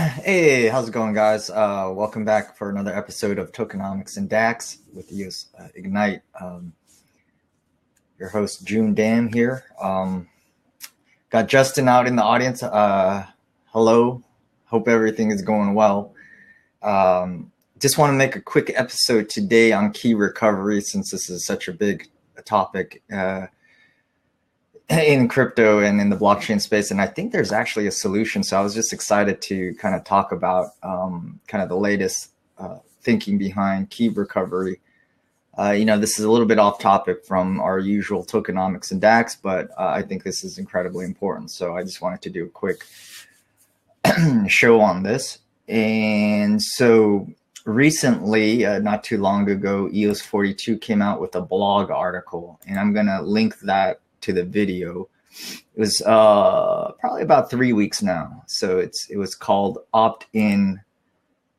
Hey, how's it going, guys? Welcome back for another episode of Tokenomics and DAX with EOS Ignite. Your host, June Dam here. Got Justin out in the audience. Hello. Hope everything is going well. Just want to make a quick episode today on key recovery since this is such a big topic in crypto and in the blockchain space. And I think there's actually a solution. So I was just excited to kind of talk about kind of the latest thinking behind key recovery. This is a little bit off topic from our usual tokenomics and DAX, but I think this is incredibly important. So I just wanted to do a quick show on this. And so recently, not too long ago, EOS 42 came out with a blog article, and I'm going to link that to the video. It was probably about 3 weeks now. So it was called Opt-in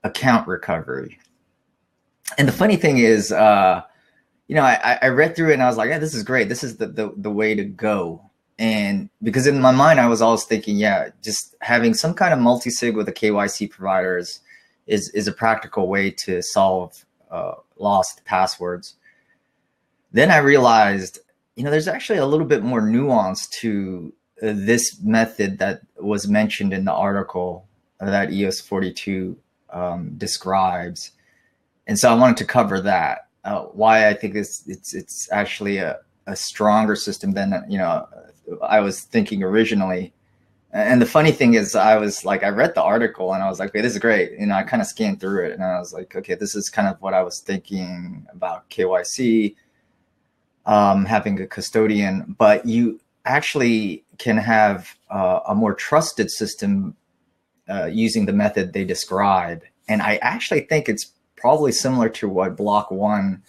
Account Recovery. And the funny thing is, I read through it and I was like, yeah, this is great. This is the way to go. And because in my mind, I was always thinking, yeah, just having some kind of multi-sig with a KYC provider is a practical way to solve lost passwords. Then I realized, there's actually a little bit more nuance to this method that was mentioned in the article that EOS 42 describes. And so I wanted to cover that, why I think it's actually a stronger system than, I was thinking originally. And the funny thing is I read the article and I was like, okay, this is great. I kind of scanned through it and I was like, okay, this is kind of what I was thinking about KYC. Having a custodian, but you actually can have a more trusted system using the method they describe. And I actually think it's probably similar to what Block One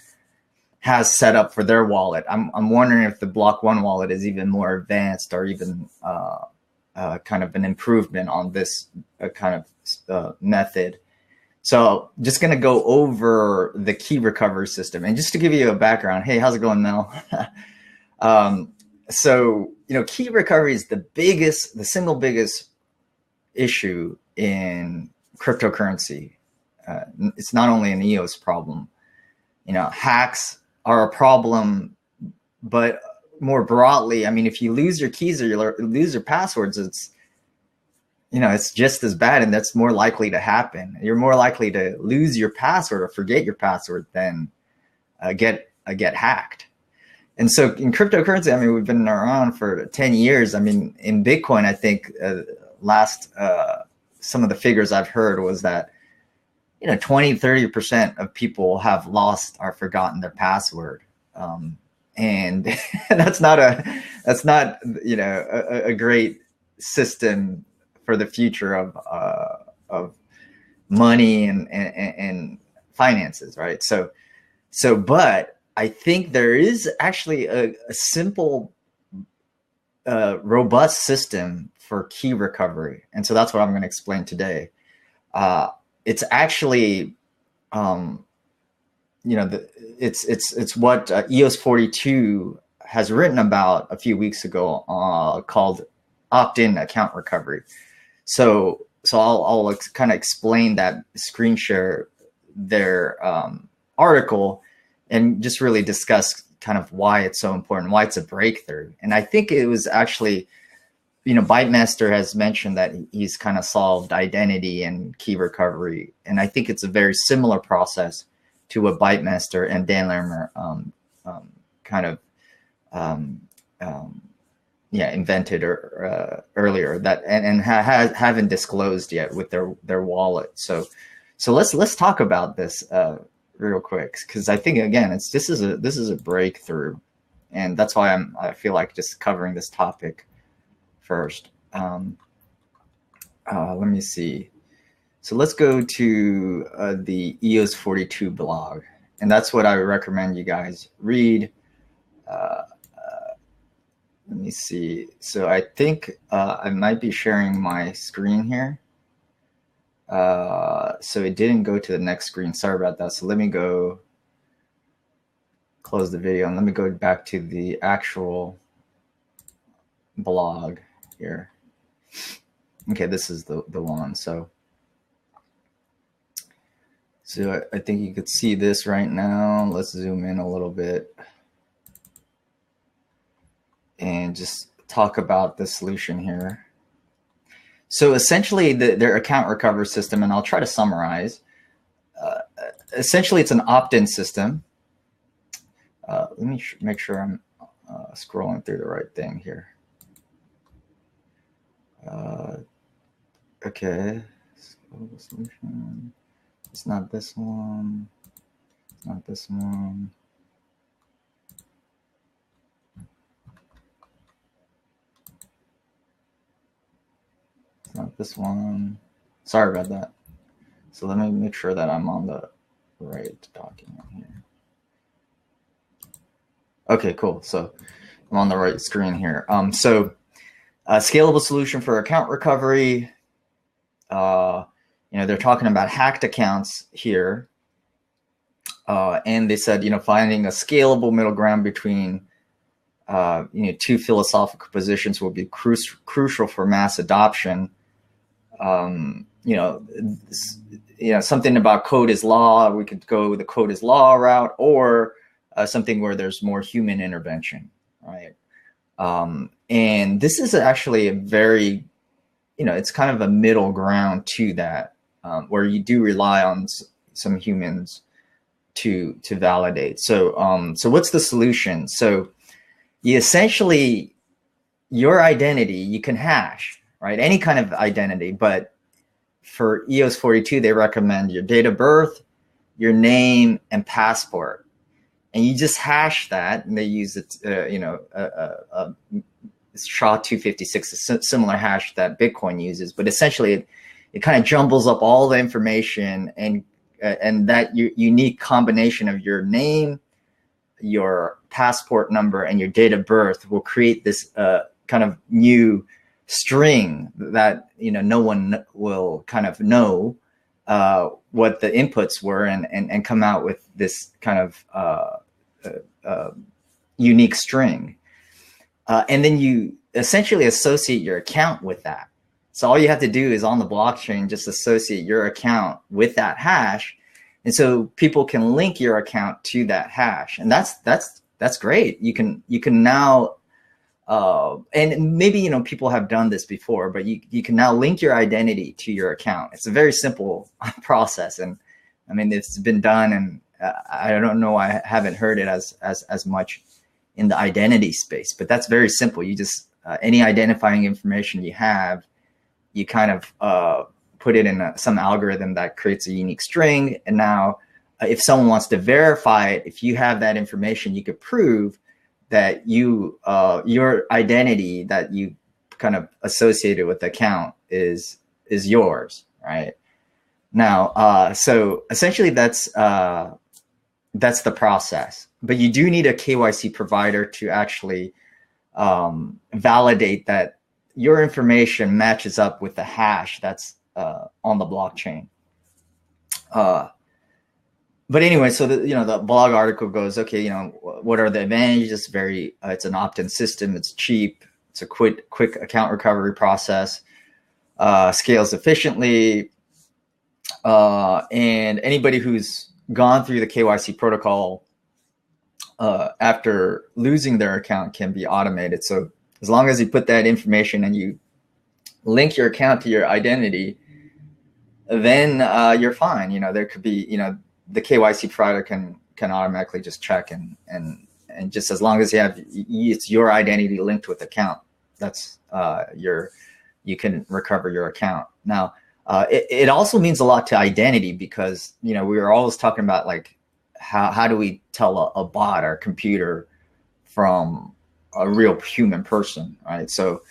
has set up for their wallet. I'm wondering if the Block One wallet is even more advanced or even kind of an improvement on this kind of method. So just going to go over the key recovery system. And just to give you a background, hey, how's it going, Mel? Key recovery is the single biggest issue in cryptocurrency. It's not only an EOS problem. Hacks are a problem, but more broadly, if you lose your keys or you lose your passwords, it's just as bad, and that's more likely to happen. You're more likely to lose your password or forget your password than get hacked. And so in cryptocurrency, we've been around for 10 years. In Bitcoin, I think some of the figures I've heard was that 20-30% of people have lost or forgotten their password, and that's not a great system for the future of money and finances, right? But I think there is actually a simple, robust system for key recovery, and so that's what I'm going to explain today. It's actually, it's what EOS 42 has written about a few weeks ago, called opt-in account recovery. So I'll kind of explain that, screen share their article, and just really discuss kind of why it's so important, why it's a breakthrough. And I think it was actually, Bytemaster has mentioned that he's kind of solved identity and key recovery. And I think it's a very similar process to what Bytemaster and Dan Larimer invented earlier, that and haven't disclosed yet with their wallet. So let's talk about this real quick, because I think, again, this is a breakthrough, and that's why I feel like just covering this topic first. Let me see. So let's go to the EOS 42 blog, and that's what I recommend you guys read. Let me see. So I think I might be sharing my screen here. So it didn't go to the next screen. Sorry about that. So let me go close the video and let me go back to the actual blog here. Okay, this is the one. So So I think you could see this right now. Let's zoom in a little bit and just talk about the solution here. So essentially their account recovery system, and I'll try to summarize. Essentially it's an opt-in system. Let me make sure I'm scrolling through the right thing here. Okay, solution. It's not this one. It's not this one. It's not this one. Sorry about that. So let me make sure that I'm on the right document here. Okay, cool. So I'm on the right screen here. So a scalable solution for account recovery. You know, they're talking about hacked accounts here. And they said, you know, finding a scalable middle ground between, you know, two philosophical positions will be crucial for mass adoption. You know, something about code is law. We could go with the code is law route, or something where there's more human intervention, right? And this is actually a very, you know, it's kind of a middle ground to that, where you do rely on some humans to validate. So, so what's the solution? So you essentially, your identity, you can hash, right? Any kind of identity, but for EOS 42, they recommend your date of birth, your name, and passport. And you just hash that, and they use it, you know, SHA-256, a similar hash that Bitcoin uses, but essentially it kind of jumbles up all the information, and that unique combination of your name, your passport number, and your date of birth will create this kind of new string that, you know, no one will kind of know what the inputs were, and come out with this kind of unique string. And then you essentially associate your account with that. So all you have to do is on the blockchain, just associate your account with that hash. And so people can link your account to that hash. And that's great. You can now, and maybe, you know, people have done this before, but you can now link your identity to your account. It's a very simple process. And I mean, it's been done, and I don't know, I haven't heard it as much in the identity space, but that's very simple. You just, any identifying information you have, you kind of put it in some algorithm that creates a unique string. And now if someone wants to verify it, if you have that information, you could prove that you, your identity that you kind of associated with the account is yours, right? Now, so essentially that's the process, but you do need a KYC provider to actually validate that your information matches up with the hash that's on the blockchain. But anyway, so the blog article goes, okay, what are the advantages? It's an opt-in system. It's cheap. It's a quick account recovery process. Scales efficiently. And anybody who's gone through the KYC protocol after losing their account can be automated. So as long as you put that information and you link your account to your identity, then you're fine. There could be, the KYC provider can automatically just check and just as long as you have it's your identity linked with account, that's you can recover your account. Now, it also means a lot to identity because we were always talking about like how do we tell a bot or computer from a real human person, right? So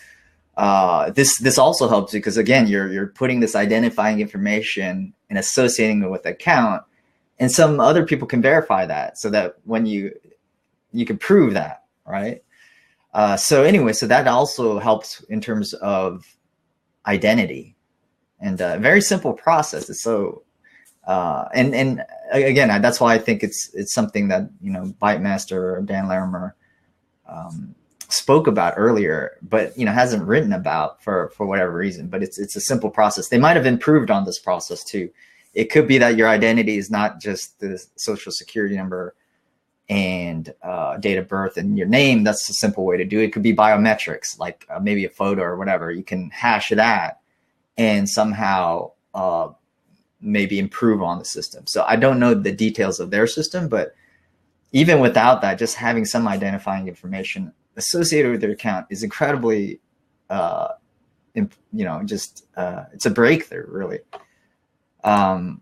this also helps because again you're putting this identifying information and associating it with the account, and some other people can verify that so that when you can prove that, right? So anyway, so that also helps in terms of identity, and a very simple process. It's so and again, that's why I think it's something that Bytemaster or Dan Larimer spoke about earlier, but hasn't written about for whatever reason. But it's a simple process. They might have improved on this process too It could be that your identity is not just the social security number and date of birth and your name. That's a simple way to do it. It could be biometrics, like maybe a photo or whatever. You can hash that and somehow maybe improve on the system. So I don't know the details of their system, but even without that, just having some identifying information associated with your account is incredibly, it's a breakthrough, really. Does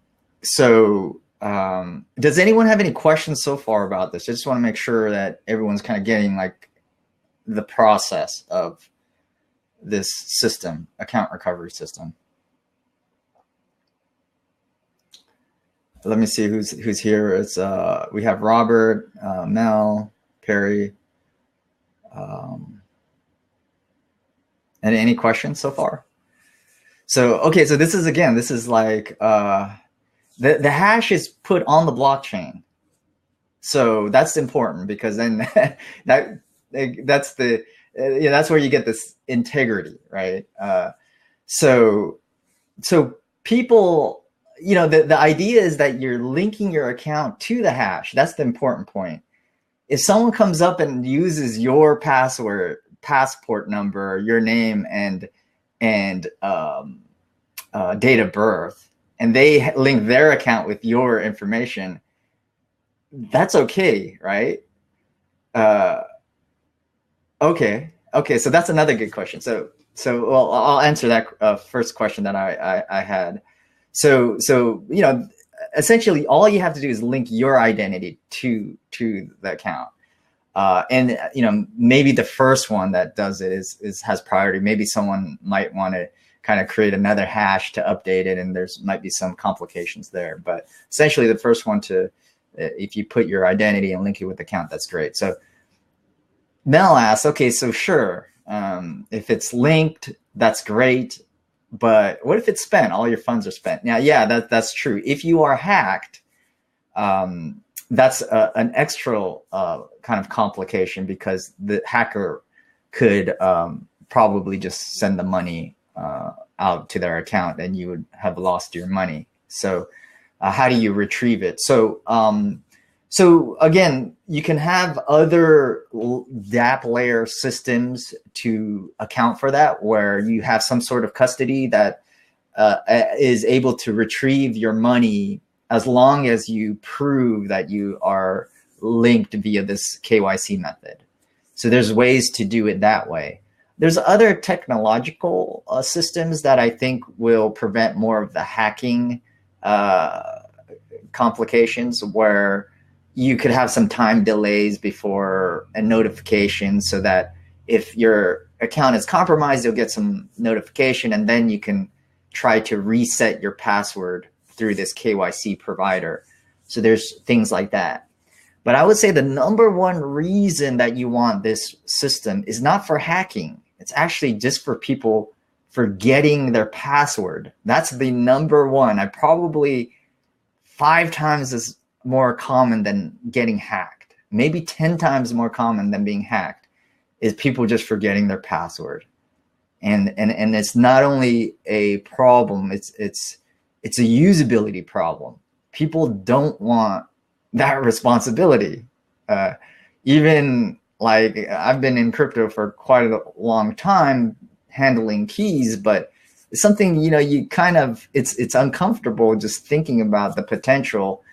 anyone have any questions so far about this? I just want to make sure that everyone's kind of getting like the process of this system, account recovery system. Let me see who's here. It's we have Robert, Mel, Perry. And any questions so far? So okay, so this is like the hash is put on the blockchain. So that's important because then that's where you get this integrity, right? So people, the idea is that you're linking your account to the hash. That's the important point. If someone comes up and uses your passport number, your name, and date of birth, and they link their account with your information, that's okay, right? Okay, so that's another good question. So well, I'll answer that first question that I had. So essentially all you have to do is link your identity to the account. And maybe the first one that does it has priority. Maybe someone might want to kind of create another hash to update it, and there's might be some complications there. But essentially the first one if you put your identity and link it with the account, that's great. So Mel asks, okay, so sure, if it's linked, that's great. But what if it's spent? All your funds are spent. Now, yeah, that's true. If you are hacked, that's an extra kind of complication, because the hacker could probably just send the money out to their account and you would have lost your money. So how do you retrieve it? So again, you can have other DApp layer systems to account for that, where you have some sort of custody that is able to retrieve your money as long as you prove that you are linked via this KYC method. So there's ways to do it that way. There's other technological systems that I think will prevent more of the hacking complications, where you could have some time delays before a notification, so that if your account is compromised, you'll get some notification, and then you can try to reset your password through this KYC provider. So there's things like that. But I would say the number one reason that you want this system is not for hacking. It's actually just for people forgetting their password. That's the number one. I probably 5 times as more common than getting hacked, maybe 10 times more common than being hacked, is people just forgetting their password. And it's not only a problem, it's a usability problem. People don't want that responsibility. Even like, I've been in crypto for quite a long time handling keys, but it's something, you kind of, it's uncomfortable just thinking about the potential,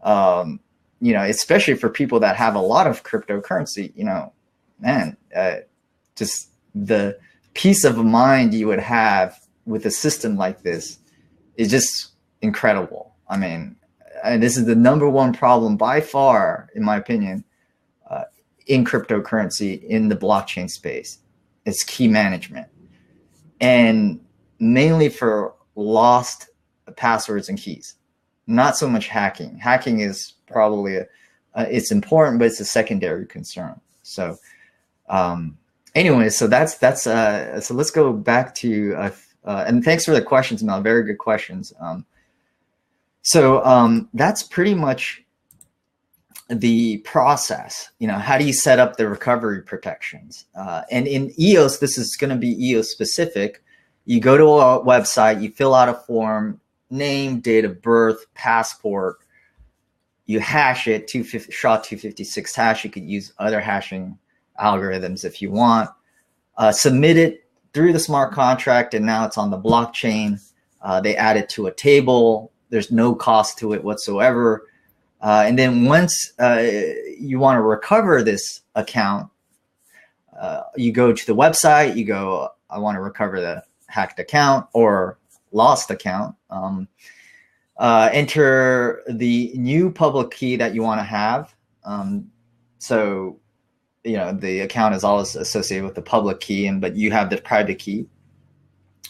especially for people that have a lot of cryptocurrency, just the peace of mind you would have with a system like this is just incredible. I mean, and this is the number one problem by far, in my opinion, in cryptocurrency, in the blockchain space. It's key management, and mainly for lost passwords and keys. Not so much hacking. Hacking is probably it's important, but it's a secondary concern. So anyway, so so let's go back to and thanks for the questions, Mel. Very good questions. So that's pretty much the process. How do you set up the recovery protections? And in EOS, this is going to be EOS specific. You go to a website, you fill out a form, name, date of birth, passport. You hash it, SHA-256 hash. You could use other hashing algorithms if you want. Submit it through the smart contract, and now it's on the blockchain. They add it to a table. There's no cost to it whatsoever. And then once you want to recover this account, you go to the website, you go, I want to recover the hacked account or lost account. Enter the new public key that you want to have. So, you know, the account is always associated with the public key, but you have the private key.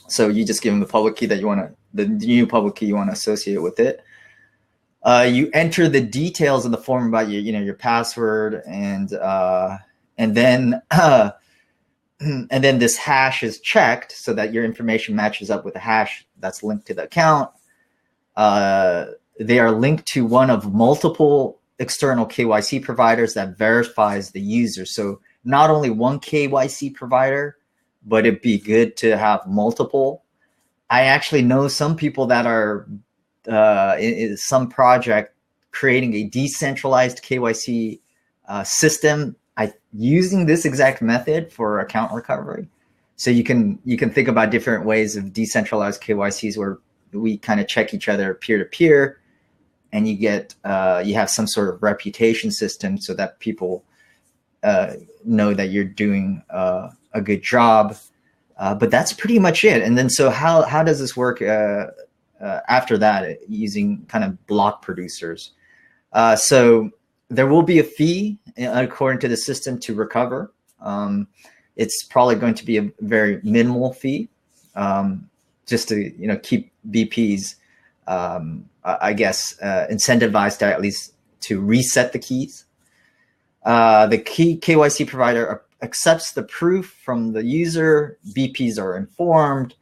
So you just give them the public key that you want to, the new public key you want to associate with it. You enter the details in the form about your, your password, and then this hash is checked so that your information matches up with the hash that's linked to the account. They are linked to one of multiple external KYC providers that verifies the user. So not only one KYC provider, but it'd be good to have multiple. I actually know some people that are in some project creating a decentralized KYC system using this exact method for account recovery. So you can think about different ways of decentralized KYCs where we kind of check each other peer to peer, and you get you have some sort of reputation system so that people know that you're doing a good job. But that's pretty much it. And then so how does this work after that using kind of block producers? So there will be a fee according to the system to recover. It's probably going to be a very minimal fee, just to keep BPs, I guess, incentivized to at least to reset the keys. The key KYC provider accepts the proof from the user. BPs are informed,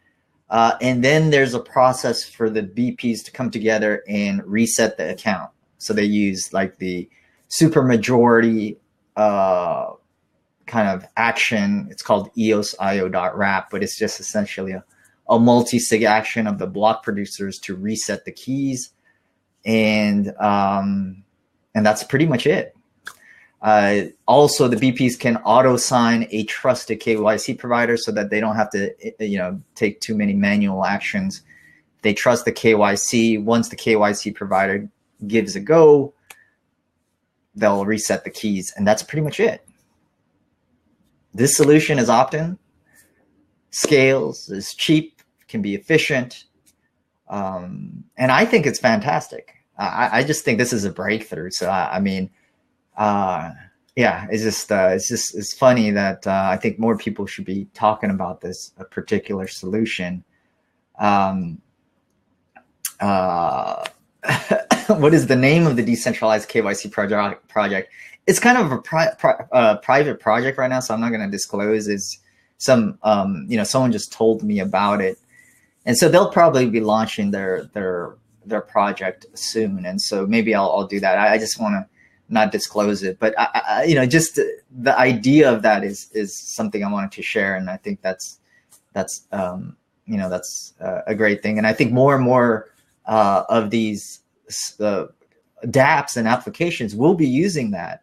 and then there's a process for the BPs to come together and reset the account. So they use like the supermajority kind of action. It's called EOS IO.wrap, but it's just essentially a multi-sig action of the block producers to reset the keys, and that's pretty much it. Also, the BPs can auto-sign a trusted KYC provider so that they don't have to, take too many manual actions. They trust the KYC. Once the KYC provider gives a go, they'll reset the keys, and that's pretty much it. This solution is opt-in, scales, is cheap, can be efficient, and I think it's fantastic. I just think this is a breakthrough. So yeah, it's funny that I think more people should be talking about this particular solution. What is the name of the decentralized KYC project? It's kind of a private project right now, so I'm not going to disclose. It's some, someone just told me about it, and so they'll probably be launching their project soon, and so maybe I'll do that. I just want to not disclose it, but just the idea of that is something I wanted to share, and I think that's a great thing, and I think more and more of these dApps and applications will be using that.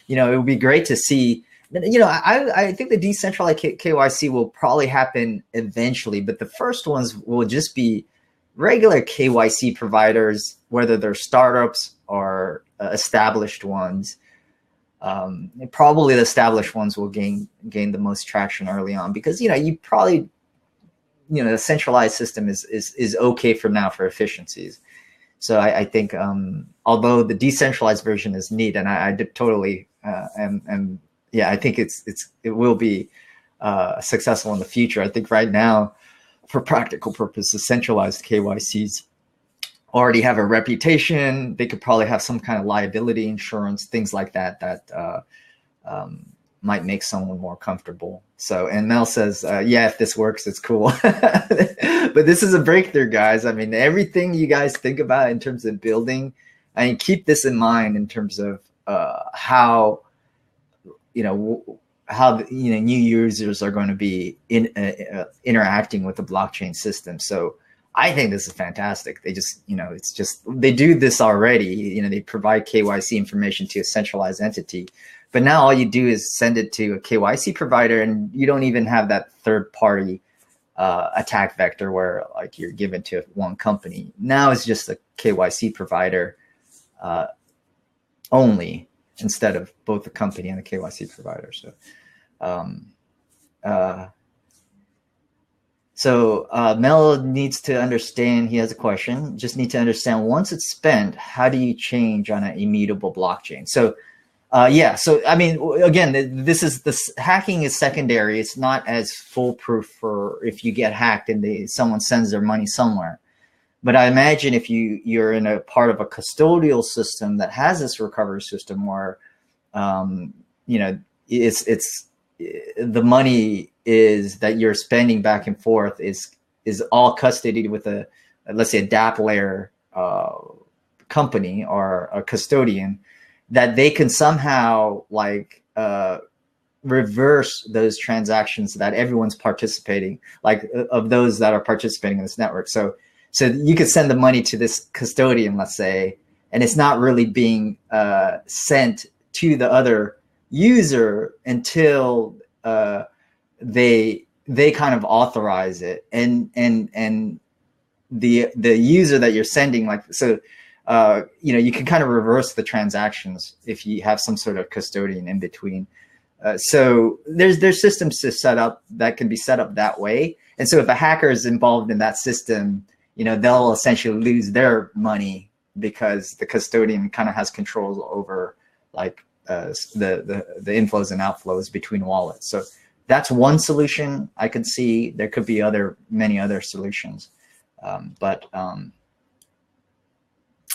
It would be great to see. I think the decentralized KYC will probably happen eventually, but the first ones will just be regular KYC providers, whether they're startups or established ones. Probably the established ones will gain the most traction early on, because you probably the centralized system is okay for now for efficiencies. So I think although the decentralized version is neat, and I totally yeah, I think it will be successful in the future. I think right now, for practical purposes, centralized KYCs already have a reputation. They could probably have some kind of liability insurance, things like that might make someone more comfortable. So, and Mel says, yeah, if this works, it's cool. But this is a breakthrough, guys. I mean, everything you guys think about in terms of building, keep this in mind in terms of how new users are going to be interacting with the blockchain system. So I think this is fantastic. They just, it's just, they do this already. They provide KYC information to a centralized entity, but now all you do is send it to a KYC provider, and you don't even have that third party attack vector where like you're given to one company. Now it's just a KYC provider only, instead of both the company and the KYC provider. So Mel needs to understand, he has a question, just need to understand, once it's spent, how do you change on an immutable blockchain? So yeah, so I mean, again, hacking is secondary. It's not as foolproof for if you get hacked and someone sends their money somewhere. But I imagine if you're in a part of a custodial system that has this recovery system where, it's the money is that you're spending back and forth is all custodied with let's say a DApp layer company or a custodian, that they can somehow like reverse those transactions that everyone's participating, like of those that are participating in this network. So you could send the money to this custodian, let's say, and it's not really being sent to the other user until they kind of authorize it, and the user that you're sending, like, so you can kind of reverse the transactions if you have some sort of custodian in between. So there's systems to set up that can be set up that way, and so if a hacker is involved in that system, they'll essentially lose their money because the custodian kind of has control over like the inflows and outflows between wallets. So that's one solution I could see. There could be many other solutions.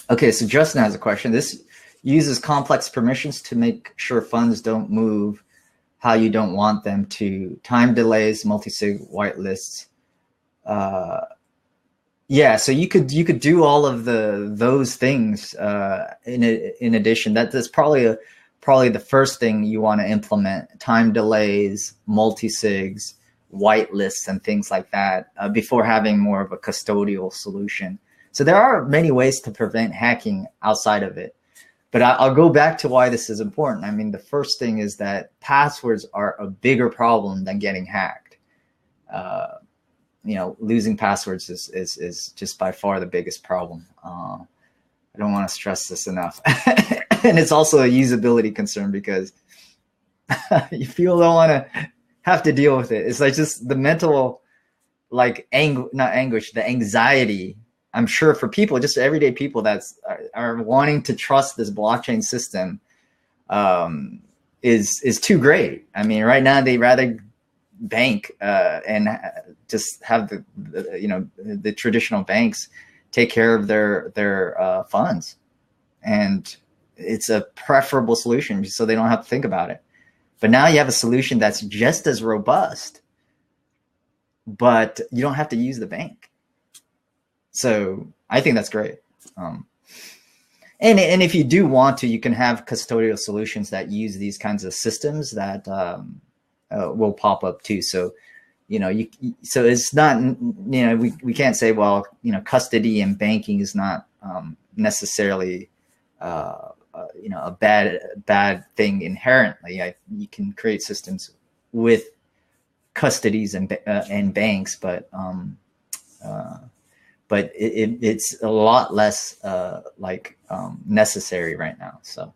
Okay, so Justin has a question. This uses complex permissions to make sure funds don't move how you don't want them to. Time delays, multi-sig whitelists. Yeah, so you could do all of those things in addition. That's probably the first thing you want to implement: time delays, multi-sigs, whitelists, and things like that before having more of a custodial solution. So there are many ways to prevent hacking outside of it. But I'll go back to why this is important. I mean, the first thing is that passwords are a bigger problem than getting hacked. Losing passwords is just by far the biggest problem. I don't want to stress this enough. And it's also a usability concern because people don't want to have to deal with it. It's like just the mental, like not anguish, the anxiety, I'm sure, for people, just everyday people that are wanting to trust this blockchain system is too great. I mean, right now they rather bank and just have the traditional banks take care of their funds, and it's a preferable solution so they don't have to think about it. But now you have a solution that's just as robust, but you don't have to use the bank. So I think that's great. And if you do want to, you can have custodial solutions that use these kinds of systems that will pop up too. So, so it's not, we can't say, well, custody and banking is not necessarily, a bad thing inherently. You can create systems with custodies and banks, but it's a lot less necessary right now. So,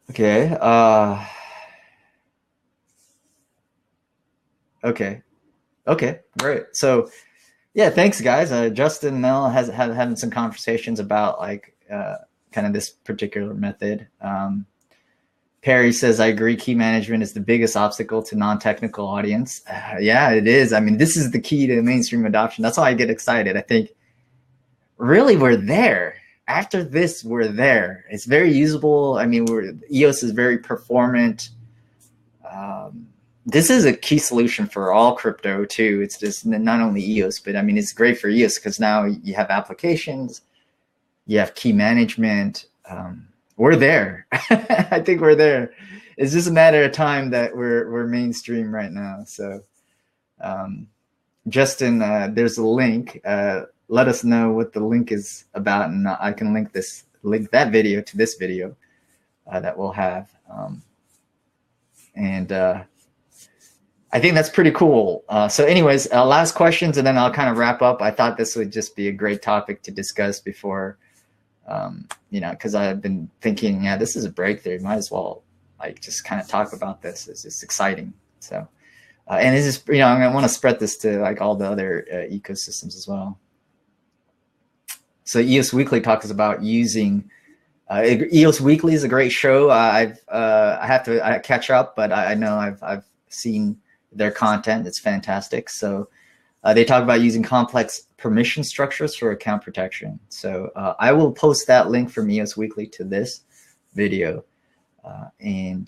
okay. Okay, great. So yeah, thanks guys. Justin and Mel having some conversations about kind of this particular method. Perry says, I agree, key management is the biggest obstacle to non-technical audience. Yeah, it is. I mean, this is the key to mainstream adoption. That's why I get excited. I think really we're there. After this, we're there. It's very usable. I mean, EOS is very performant. This is a key solution for all crypto too. It's just not only EOS, but I mean, it's great for EOS because now you have applications, you have key management. We're there. I think we're there. It's just a matter of time that we're mainstream right now. So Justin, there's a link. Let us know what the link is about, and I can link that video to this video that we'll have. And I think that's pretty cool. So anyways, last questions, and then I'll kind of wrap up. I thought this would just be a great topic to discuss before, because I've been thinking, yeah, this is a breakthrough. Might as well like just kind of talk about this. It's just exciting. So, and it's just, I want to spread this to like all the other ecosystems as well. So EOS Weekly talks about using, EOS Weekly is a great show. I have to catch up, but I know I've seen their content. It's fantastic. So they talk about using complex permission structures for account protection. So I will post that link from EOS Weekly to this video, and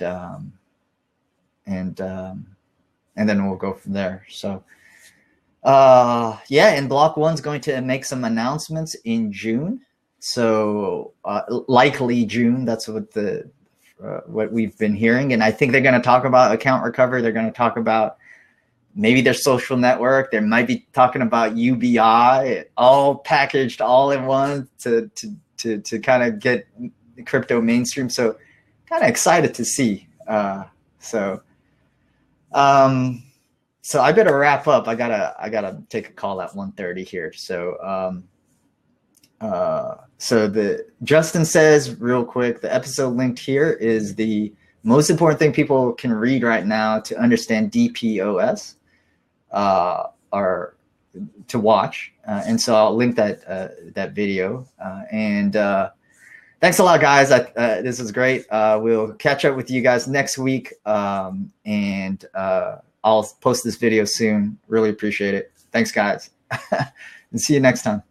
then we'll go from there. So yeah, and Block One's going to make some announcements in June. So likely June. That's what we've been hearing, and I think they're going to talk about account recovery. They're going to talk about maybe their social network. They might be talking about UBI, all packaged all in one to kind of get crypto mainstream. So kind of excited to see. So I better wrap up. I gotta take a call at 1:30 here. So Justin says real quick, the episode linked here is the most important thing people can read right now to understand DPoS, or to watch. And so I'll link that video. And thanks a lot, guys. This is great. We'll catch up with you guys next week. And I'll post this video soon. Really appreciate it. Thanks, guys. And see you next time.